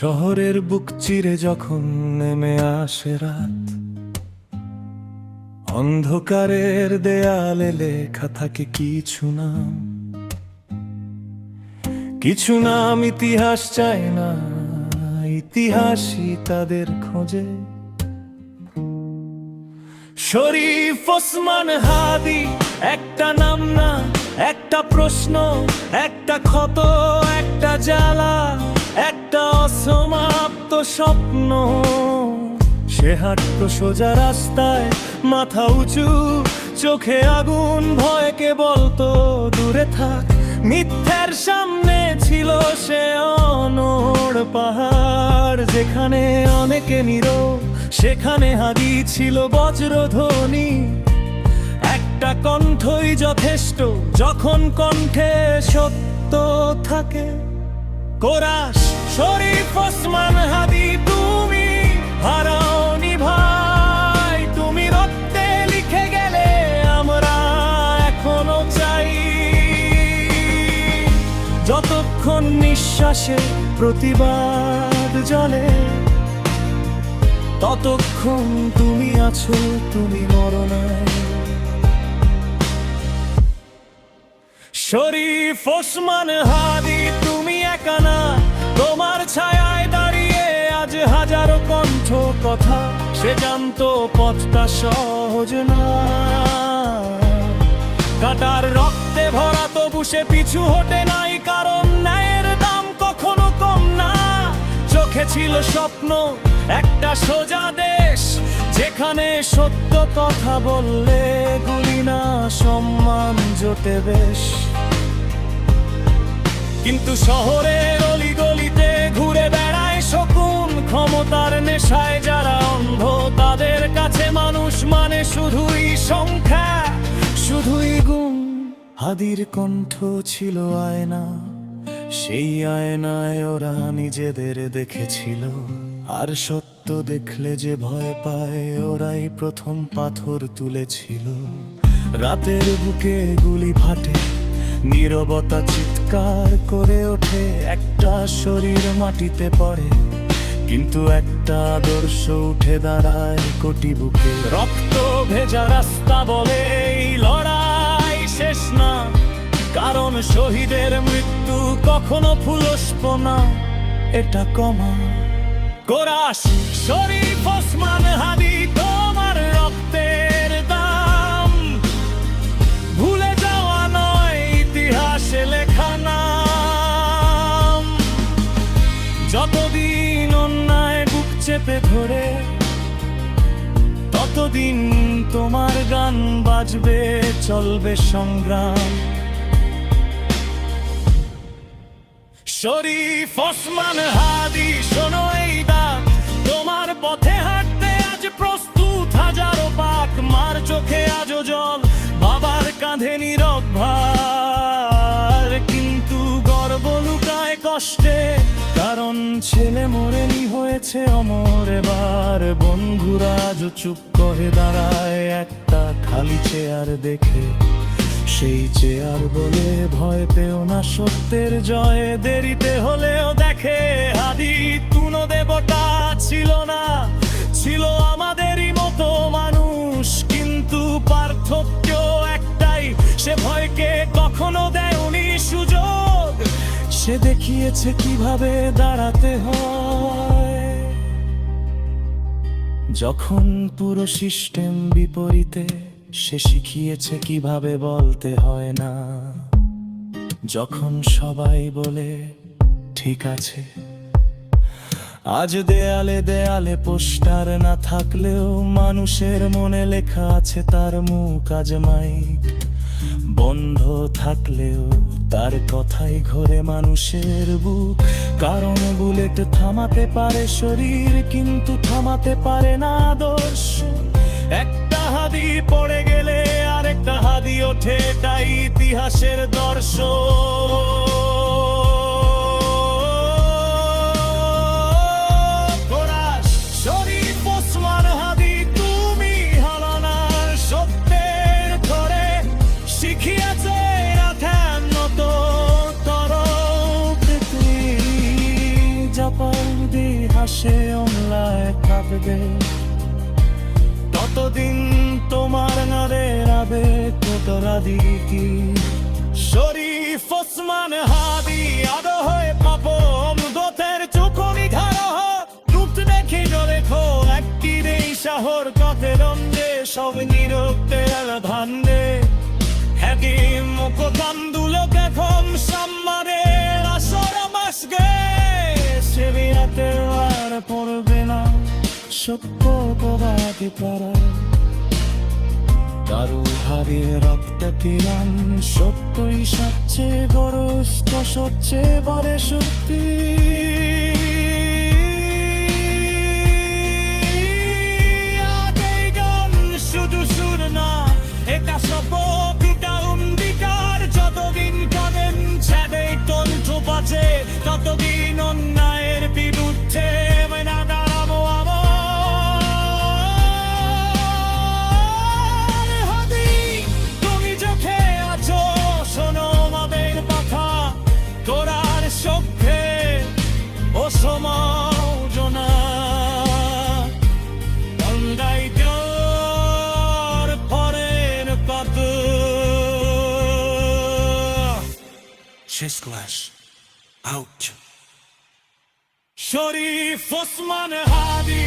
শহরের বুক চিরে যখন নেমে আসে রাত, অন্ধকারের দেয়ালে লেখা থাকে কিছু নাম। কিছু নাম ইতিহাস চায় না, ইতিহাসই তাদের খোঁজে। শরীফ ওসমান হাদি একটা নাম না, একটা প্রশ্ন, একটা ক্ষত, একটা জ্বালা, একটা অসমাপ্ত স্বপ্ন। সে হাঁটতো সোজা রাস্তায়, মাথা উঁচু, চোখে আগুন, ভয়কে বলতো দূরে থাক। মিথ্যার সামনে ছিল সে অনড় পাহাড়, যেখানে অনেকে নীরব সেখানে হাদি ছিল বজ্রধ্বনি। একটা কণ্ঠই যথেষ্ট যখন কণ্ঠে সত্য থাকে। কোরাস শরীফ ওসমান হাদি, তুমি হারাওনি ভাই, তুমি রক্তে লিখে গেলে, আমরা এখনো চাই। যতক্ষণ নিঃশ্বাসে প্রতিবাদ জ্বলে, ততক্ষণ তুমি আছো, তুমি মরো নাই। শরীফ ওসমান হাদি, তুমি একা না, তোমার ছায়ায় দাঁড়িয়ে আজ হাজারো কণ্ঠ কথা। সে জানতো পথটা সহজ না, কাটার রক্তে ভরা তবু সে পিছু হটে নাই, কারণ ন্যায়ের দাম কখনো কম না। চোখে ছিল স্বপ্ন, একটা সোজা দেশ, যেখানে সত্য কথা বললে গুলি না, সম্মান জোটে বেশ। কিন্তু শহরের অলিগলিতে ঘুরে বেড়ায় শকুন, ক্ষমতার নেশায় যারা অন্ধ, তাদের কাছে মানুষ মানে শুধুই সংখ্যা, শুধুই গুণ। হাদির কণ্ঠ ছিল আয়না, সেই আয়নায় ওরা নিজেদের দেখেছিল। আর সত্য দেখলে যে ভয় পায়, ওরাই প্রথম পাথর তুলেছিল। রাতের বুকে গুলি ফাটে, নীরবতা চিৎকার করে ওঠে, একটা শরীর মাটিতে পড়ে, কিন্তু একটা আদর্শ উঠে দাঁড়ায় কোটি বুকে। রক্ত ভেজা রাস্তা বলে এই লড়াই শেষ না, কারণ শহীদের মৃত্যু কখনো ফুলস্প না, এটা কমা। কোরাস শরীফ ওসমান হাদি, তোমার রক্তের দাম ভুলে যাওয়া নয়, ইতিহাসে লেখা নাম। যতদিন অন্যায় বুক চেপে ধরে, ততদিন তোমার গান বাজবে, চলবে সংগ্রাম। শরীফ ওসমান হাদি, শোনো এই ডাক, তোমার পথে হাঁটতে আজ প্রস্তুত হাজারো পাক। মার চোখে আজও জল, বাবার কাঁধে নীরব ভার, কিন্তু গর্ব লুকায় কষ্টে, কারণ ছেলে মরেনি, হয়েছে অমর এবার। বন্ধুরা আজও চুপ করে দাঁড়ায় একটা খালি চেয়ার দেখে, সেই চেয়ার বলে ভয় পেও না, সত্যের জয় দেরিতে হলেও দেখে। হাদি তুনো দেবতা ছিল না, ছিল আমাদেরই মতো মানুষ, কিন্তু পার্থক্য একটাই, সে ভয়কে কখনো দেয়নি সুযোগ। সে দেখিয়েছে কিভাবে দাঁড়াতে হয়, যখন পুরো সিস্টেম বিপরীতে। সে শিখিয়েছে কিভাবে বলতে হয় না, যখন সবাই বলে ঠিক আছে। আজ দেয়ালে দেয়ালে পোস্টার না থাকলেও, মানুষের মনে লেখা আছে তার মুখ। আজ মাইক বন্ধ থাকলেও তার কথাই ঘোরে মানুষের বুক, কারণ বুলেট থামাতে পারে শরীর, কিন্তু থামাতে পারে না আদর্শ। একটা হাদি পড়ে গেলে আরেকটা হাদি ওঠে, তাই ইতিহাসের দর্শন। কোরাস শরীফ ওসমান হাদি, তুমি হালানার সত্যের ধরে, শিখিয়েছে রাখার মতো তর পৃথিবী। জাপান পাশে অনলায় থাকবে, ততদিন তোমার নারের আবেগ কতরা দিকি। শরীফ ওসমান হাদি আদো হয়ে পাপম দোতের চোখনি ধারহ রূপ দেখি রেখো একটি দেই শহর কতে রন্দে সব নিরুক্তে ধান্দে হ্যাকিম কোতান্দুলো দেখম সাম্মারে আসর মাসগে সেবিয়াতে আর পড়বে না সত্য কবাদি পারায় দারু হারিয়ে রক্তে তিরান সত্যই সবচেয়ে গরস্ত সবচেয়ে বড় শক্তি। আগেই গান শুধু সুর না এটা সব পিতা অম্বিকার, যতদিন কাঁদেন ছেড়ে তন্ত্র বাজে ততদিন অন্যায়ের বিরুদ্ধে মেনা দাঁড়াবো সমাজনা গঙ্গাই দেওয়ার পরের কত শেষ ক্লাস আউট। শরীফ ওসমান হাদি।